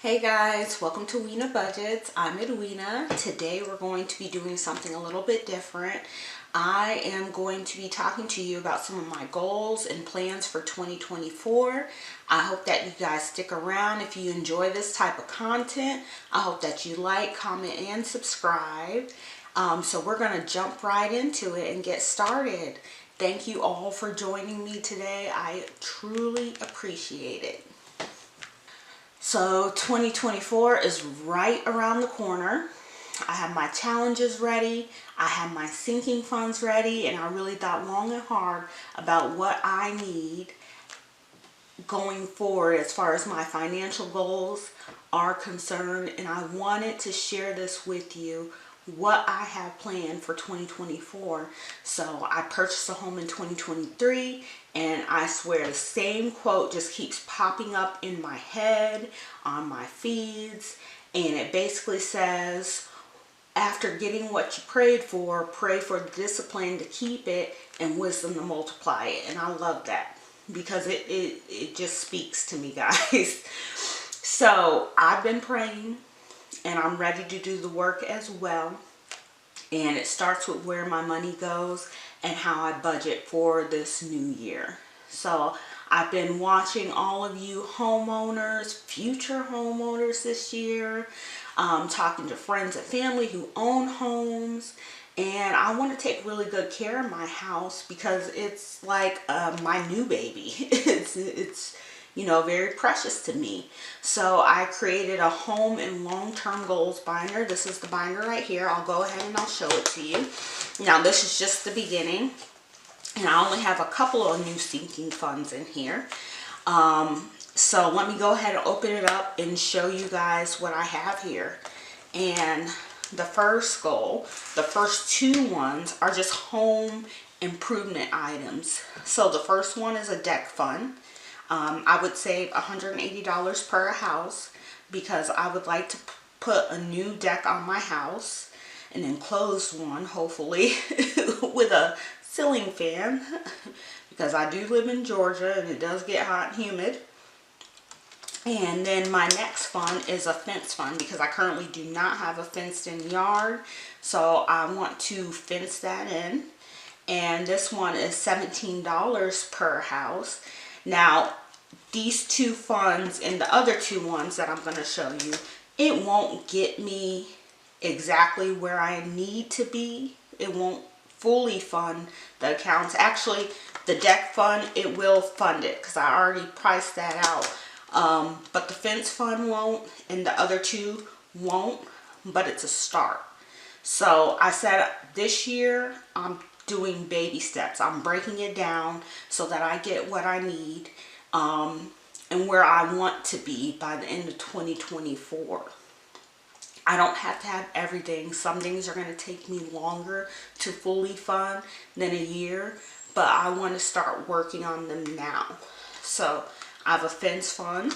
Hey guys, welcome to Weena Budgets. I'm Edwina. Today we're going to be doing something a little bit different. I am going to be talking to you about some of my goals and plans for 2024. I hope that you guys stick around. If you enjoy this type of content, I hope that you like, comment, and subscribe. So we're going to jump right into it and get started. Thank you all for joining me today. I truly appreciate it. So 2024 is right around the corner. I have my challenges ready. I have my sinking funds ready, and I really thought long and hard about what I need going forward as far as my financial goals are concerned, and I wanted to share this with you, what I have planned for 2024. So I purchased a home in 2023, and I swear the same quote just keeps popping up in my head, on my feeds, and it basically says, after getting what you prayed for, pray for the discipline to keep it and wisdom to multiply it. And I love that because it just speaks to me, guys. So I've been praying, and I'm ready to do the work as well. And it starts with where my money goes and how I budget for this new year. So I've been watching all of you homeowners, future homeowners this year, talking to friends and family who own homes. And I want to take really good care of my house because it's like my new baby. It's you know, very precious to me. So I created a home and long-term goals binder. This is the binder right here. I'll go ahead and I'll show it to you. Now this is just the beginning, and I only have a couple of new sinking funds in here. So let me go ahead and open it up and show you guys what I have here. And the first goal, the first two ones are just home improvement items. So the first one is a deck fund. I would save $180 per house because I would like to put a new deck on my house, an enclosed one, hopefully, with a ceiling fan because I do live in Georgia and it does get hot and humid. And then my next fund is a fence fund because I currently do not have a fenced in yard, so I want to fence that in. And this one is $17 per house. Now, these two funds and the other two ones that I'm going to show you, it won't get me exactly where I need to be. It won't fully fund the accounts. Actually, the deck fund, it will fund it because I already priced that out. But the fence fund won't, and the other two won't, but it's a start. So I said this year I'm doing baby steps. I'm breaking it down so that I get what I need and where I want to be by the end of 2024. I don't have to have everything. Some things are going to take me longer to fully fund than a year, but I want to start working on them now. So I have a fence fund.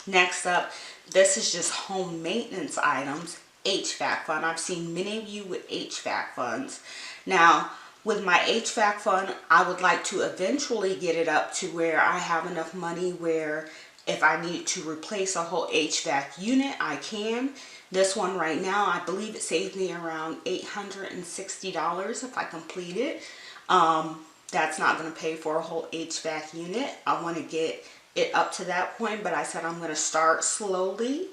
Next up, this is just home maintenance items. HVAC fund. I've seen many of you with HVAC funds. Now, with my HVAC fund, I would like to eventually get it up to where I have enough money where if I need to replace a whole HVAC unit, I can. This one right now, I believe it saves me around $860 if I complete it. That's not going to pay for a whole HVAC unit. I want to get it up to that point, but I said I'm going to start slowly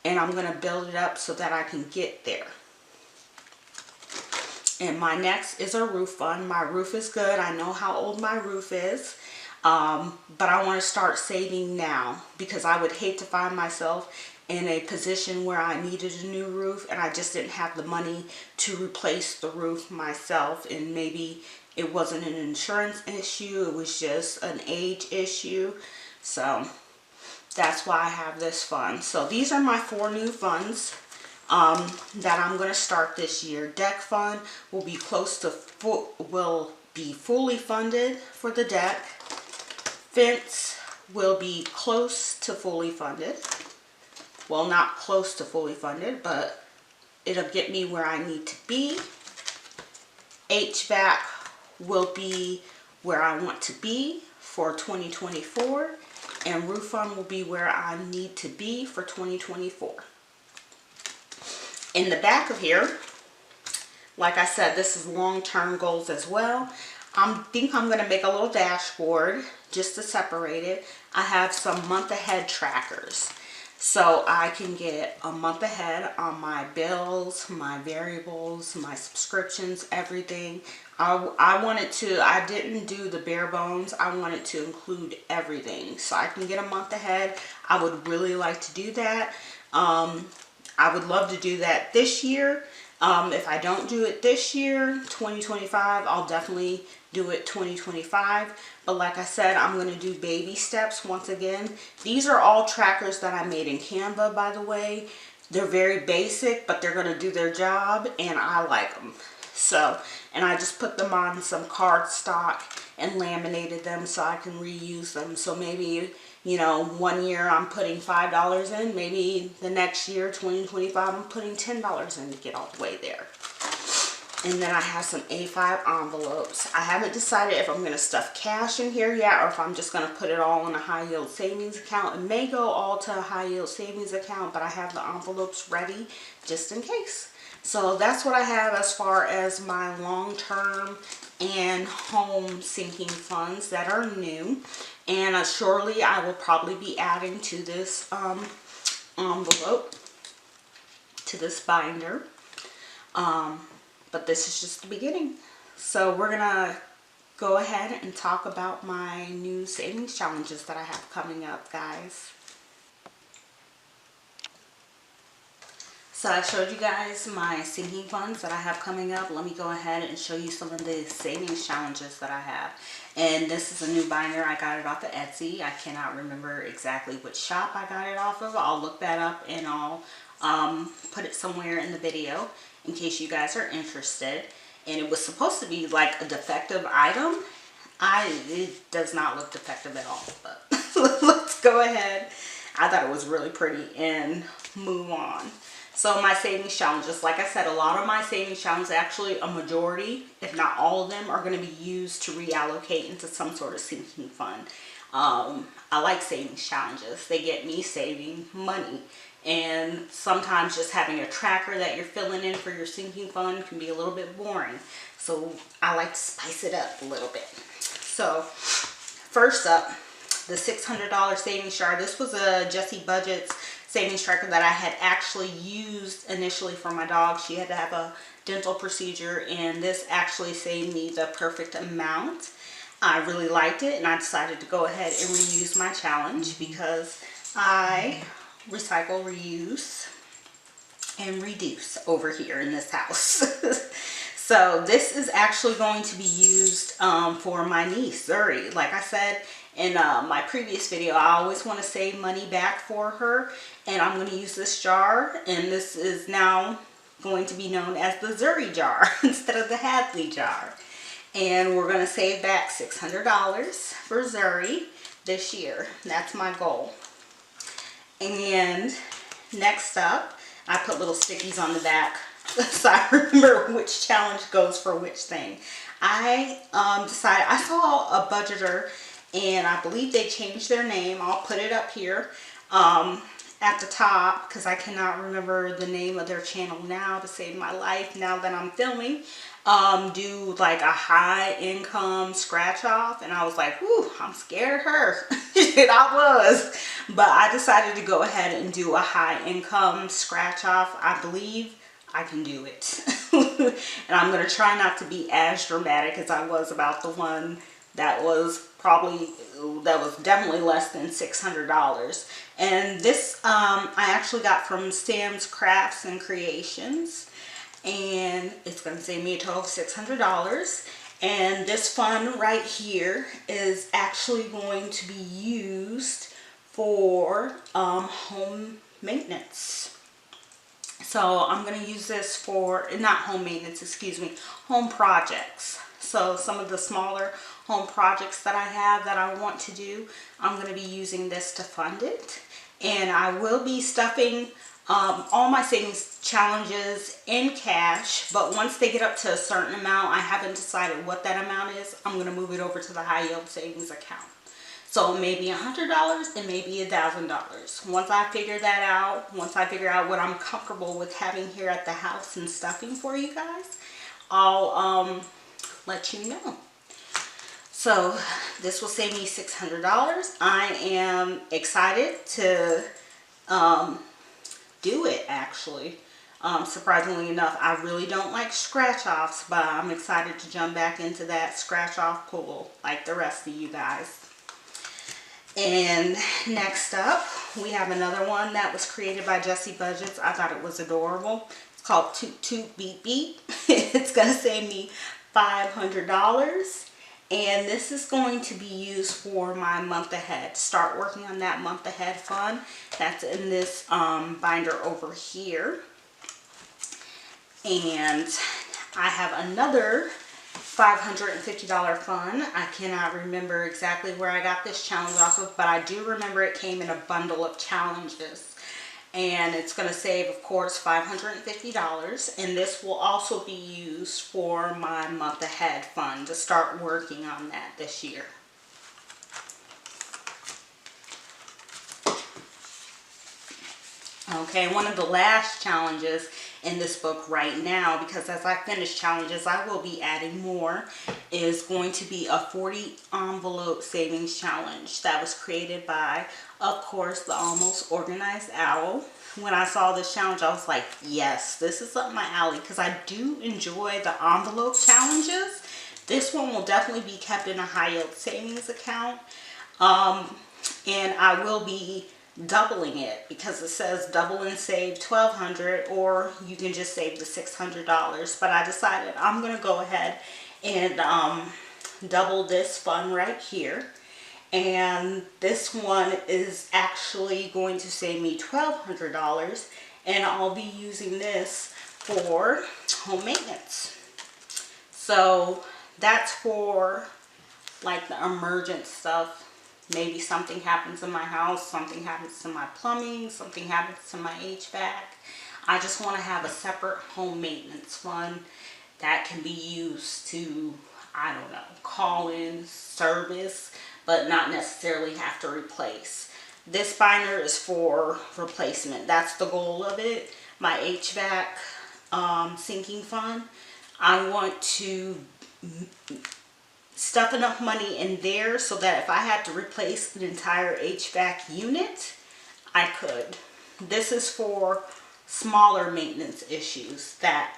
and I'm going to build it up so that I can get there. And my next is a roof fund. My roof is good. I know how old my roof is, but I want to start saving now because I would hate to find myself in a position where I needed a new roof and I just didn't have the money to replace the roof myself, and maybe it wasn't an insurance issue, it was just an age issue. So that's why I have this fund. So these are my 4 new funds that I'm going to start this year. Deck fund will be fully funded for the deck. Fence will be close to fully funded. Well, not close to fully funded, but it'll get me where I need to be. HVAC will be where I want to be for 2024. and roof fund will be where I need to be for 2024. In the back of here, like I said, this is long-term goals as well. I think I'm going to make a little dashboard just to separate it. I have some month ahead trackers, so I can get a month ahead on my bills, my variables, my subscriptions, everything. I didn't do the bare bones. I wanted to include everything so I can get a month ahead. I would really like to do that. I would love to do that this year. If I don't do it this year, 2025, I'll definitely do it 2025. But like I said, I'm going to do baby steps once again. These are all trackers that I made in Canva, by the way. They're very basic, but they're going to do their job, and I like them. So, and I just put them on some cardstock and laminated them so I can reuse them. So maybe, you know, one year I'm putting $5 in, maybe the next year, 2025, I'm putting $10 in to get all the way there. And then I have some A5 envelopes. I haven't decided if I'm going to stuff cash in here yet or if I'm just going to put it all in a high yield savings account. It may go all to a high yield savings account, but I have the envelopes ready just in case. So that's what I have as far as my long-term and home sinking funds that are new. And surely I will probably be adding to this envelope, to this binder. But this is just the beginning. So we're gonna go ahead and talk about my new savings challenges that I have coming up, guys. So I showed you guys my sinking funds that I have coming up. Let me go ahead and show you some of the savings challenges that I have. And this is a new binder. I got it off of Etsy. I cannot remember exactly which shop I got it off of. I'll look that up and I'll put it somewhere in the video in case you guys are interested. And it was supposed to be like a defective item. It does not look defective at all, but let's go ahead. I thought it was really pretty and move on. So my savings challenges, like I said, a lot of my savings challenges, actually a majority, if not all of them, are going to be used to reallocate into some sort of sinking fund. I like savings challenges. They get me saving money. And sometimes just having a tracker that you're filling in for your sinking fund can be a little bit boring. So I like to spice it up a little bit. So first up, the $600 savings jar. This was a Jessie Budget's savings tracker that I had actually used initially for my dog. She had to have a dental procedure, and this actually saved me the perfect amount. I really liked it, and I decided to go ahead and reuse my challenge because I recycle, reuse, and reduce over here in this house. So this is actually going to be used for my niece, Zuri. Like I said in my previous video, I always want to save money back for her, and I'm going to use this jar, and this is now going to be known as the Zuri jar instead of the Hadley jar. And we're going to save back $600 for Zuri this year. That's my goal. And next up, I put little stickies on the back so I remember which challenge goes for which thing. I decided, I saw a budgeter, and I believe they changed their name. I'll put it up here at the top because I cannot remember the name of their channel now to save my life now that I'm filming. Do like a high income scratch off, and I was like, whoo, I'm scared of her. And I was, but I decided to go ahead and do a high income scratch off. I believe I can do it. And I'm going to try not to be as dramatic as I was about the one that was definitely less than $600. And this I actually got from Sam's Crafts and Creations, and it's going to save me a total of $600. And this fund right here is actually going to be used for home maintenance. So I'm going to use this for, not home maintenance, excuse me, home projects. So some of the smaller home projects that I have that I want to do, I'm going to be using this to fund it. And I will be stuffing all my savings challenges in cash, but once they get up to a certain amount, I haven't decided what that amount is, I'm going to move it over to the high yield savings account. So maybe $100 and maybe $1,000. Once I figure that out, once I figure out what I'm comfortable with having here at the house and stuffing for you guys, I'll let you know. So this will save me $600. I am excited to do it, actually. Surprisingly enough, I really don't like scratch offs, but I'm excited to jump back into that scratch off pool like the rest of you guys. And next up, we have another one that was created by Jessie Budgets. I thought it was adorable. It's called Toot Toot Beep Beep. It's going to save me $500. And this is going to be used for my month ahead. Start working on that month ahead fund. That's in this binder over here. And I have another $550 fund. I cannot remember exactly where I got this challenge off of, but I do remember it came in a bundle of challenges. And it's going to save, of course, $550. And this will also be used for my month ahead fund to start working on that this year. Okay, one of the last challenges in this book right now, because as I finish challenges I will be adding more, is going to be a 40 envelope savings challenge that was created by, of course, the Almost Organized Owl. When I saw this challenge, I was like, yes, this is up my alley, because I do enjoy the envelope challenges. This one will definitely be kept in a high yield savings account, and I will be doubling it, because it says double and save $1,200, or you can just save the $600. But I decided I'm going to go ahead and double this fund right here, and this one is actually going to save me $1,200, and I'll be using this for home maintenance. So that's for like the emergent stuff. Maybe something happens in my house, something happens to my plumbing, something happens to my HVAC. I just want to have a separate home maintenance fund that can be used to, I don't know, call in, service, but not necessarily have to replace. This binder is for replacement. That's the goal of it. My HVAC sinking fund, I want to stuff enough money in there so that if I had to replace an entire HVAC unit, I could. This is for smaller maintenance issues that,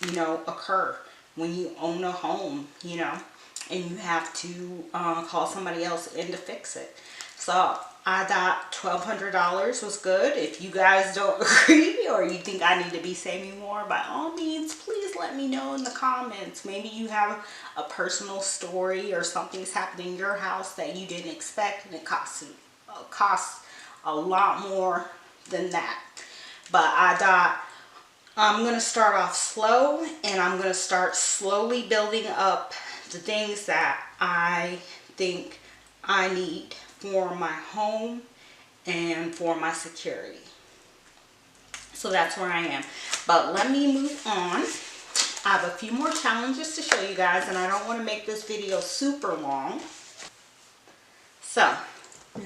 you know, occur when you own a home, you know, and you have to call somebody else in to fix it. So I thought $1,200 was good. If you guys don't agree, or you think I need to be saving more, by all means, please let me know in the comments. Maybe you have a personal story or something's happening in your house that you didn't expect, and it costs a lot more than that. But I thought I'm going to start off slow, and I'm going to start slowly building up the things that I think I need for my home and for my security. So that's where I am. But let me move on. I have a few more challenges to show you guys, and I don't want to make this video super long. So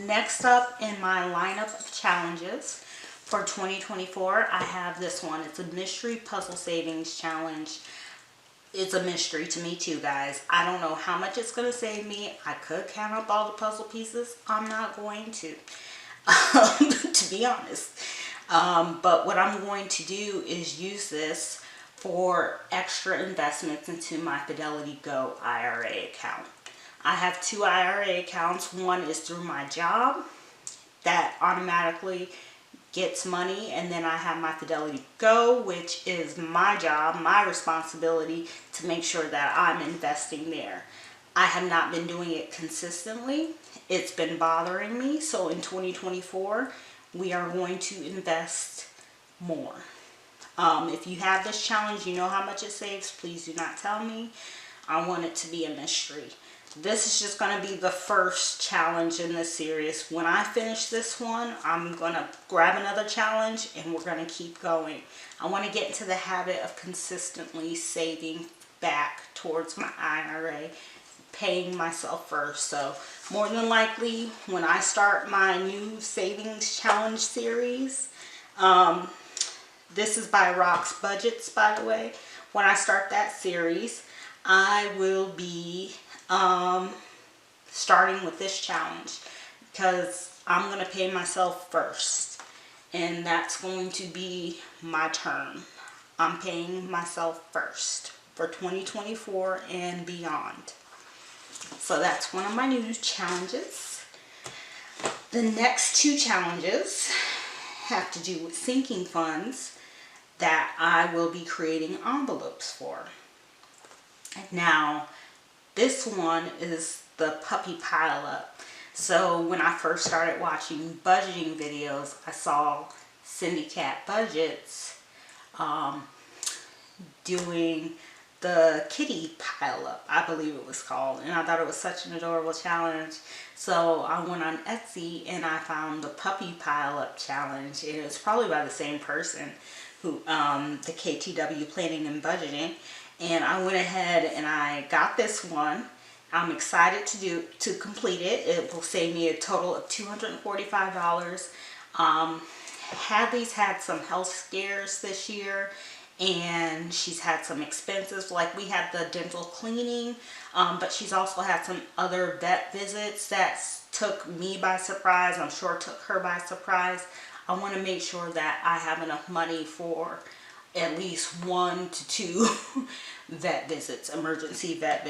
next up in my lineup of challenges for 2024, I have this one. It's a mystery puzzle savings challenge. It's a mystery to me too, guys. I don't know how much it's going to save me. I could count up all the puzzle pieces. I'm not going to be honest. But what I'm going to do is use this for extra investments into my Fidelity Go IRA account. I have two IRA accounts. One is through my job that automatically gets money, and then I have my Fidelity Go, which is my job, my responsibility to make sure that I'm investing there. I have not been doing it consistently. It's been bothering me. So in 2024, we are going to invest more. If you have this challenge, you know how much it saves. Please do not tell me. I want it to be a mystery. This is just going to be the first challenge in this series. When I finish this one, I'm going to grab another challenge and we're going to keep going. I want to get into the habit of consistently saving back towards my IRA paying myself first. So more than likely, when I start my new savings challenge series, this is by Rox Budgets, by the way. When I start that series, I will be starting with this challenge because I'm going to pay myself first, and that's going to be my term. I'm paying myself first for 2024 and beyond. So that's one of my new challenges. The next two challenges have to do with sinking funds that I will be creating envelopes for. Now, this one is the puppy pile up. So when I first started watching budgeting videos, I saw Cindy Cat Budgets doing the kitty pile up, I believe it was called, and I thought it was such an adorable challenge. So I went on Etsy and I found the puppy pile up challenge, and it was probably by the same person who the KTW Planning and Budgeting, and I went ahead and I got this one. I'm excited to complete it. It will save me a total of $245. Hadley's had some health scares this year, and she's had some expenses, like we had the dental cleaning, but she's also had some other vet visits that took me by surprise. I'm sure it took her by surprise. I want to make sure that I have enough money for at least 1 to 2 vet visits, emergency vet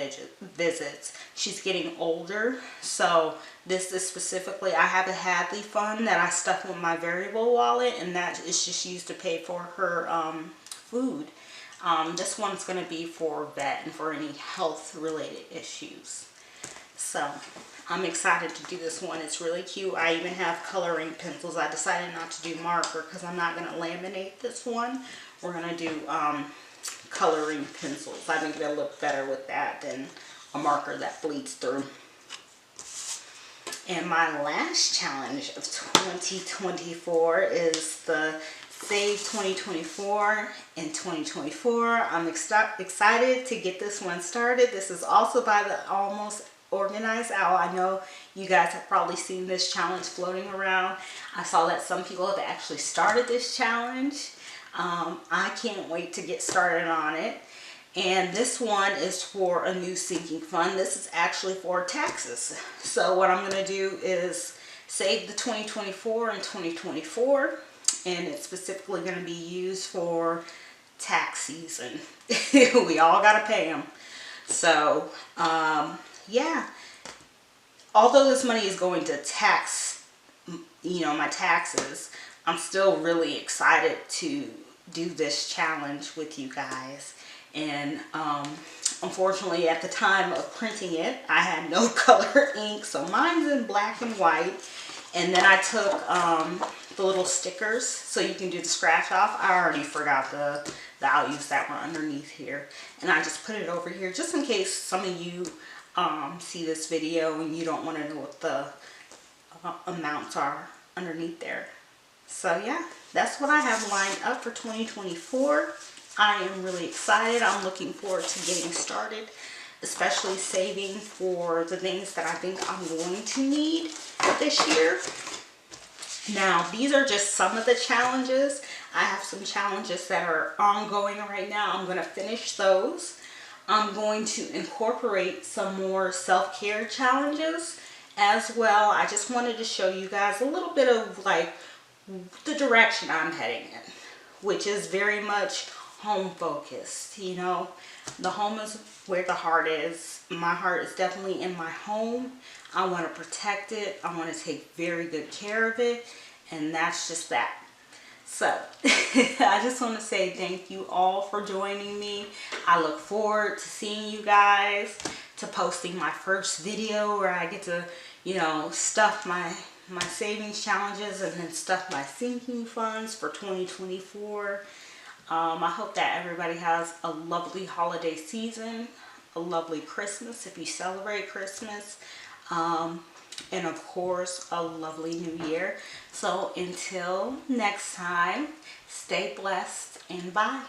visits. She's getting older, so this is specifically, I have a Hadley fund that I stuff with my variable wallet, and that is just used to pay for her food. This one's going to be for vet and for any health related issues. So I'm excited to do this one. It's really cute. I even have coloring pencils. I decided not to do marker because I'm not going to laminate this one. We're going to do coloring pencils. I think they'll look better with that than a marker that bleeds through. And my last challenge of 2024 is the Save 2024 in 2024. I'm excited to get this one started. This is also by the Almost Organized Owl. I know you guys have probably seen this challenge floating around. I saw that some people have actually started this challenge. I can't wait to get started on it. And this one is for a new sinking fund. This is actually for taxes. So what I'm going to do is save the 2024 and 2024. And it's specifically going to be used for tax season. We all got to pay them. So, yeah. Although this money is going to tax, my taxes, I'm still really excited to do this challenge with you guys. And unfortunately, at the time of printing it, I had no color ink, so mine's in black and white. And then I took the little stickers so you can do the scratch off. I already forgot the values that were underneath here, and I just put it over here just in case some of you see this video and you don't want to know what the amounts are underneath there. So yeah, that's what I have lined up for 2024. I am really excited. I'm looking forward to getting started, especially saving for the things that I think I'm going to need this year. Now, these are just some of the challenges. I have some challenges that are ongoing right now. I'm going to finish those. I'm going to incorporate some more self-care challenges as well. I just wanted to show you guys a little bit of like the direction I'm heading in, which is very much home focused. The home is where the heart is. My heart is definitely in my home. I want to protect it. I want to take very good care of it. And that's just that. So I just want to say thank you all for joining me. I look forward to seeing you guys, to posting my first video where I get to, stuff my savings challenges and then stuff my sinking funds for 2024. I hope that everybody has a lovely holiday season, a lovely Christmas if you celebrate Christmas, and of course a lovely new year. So until next time, stay blessed and bye.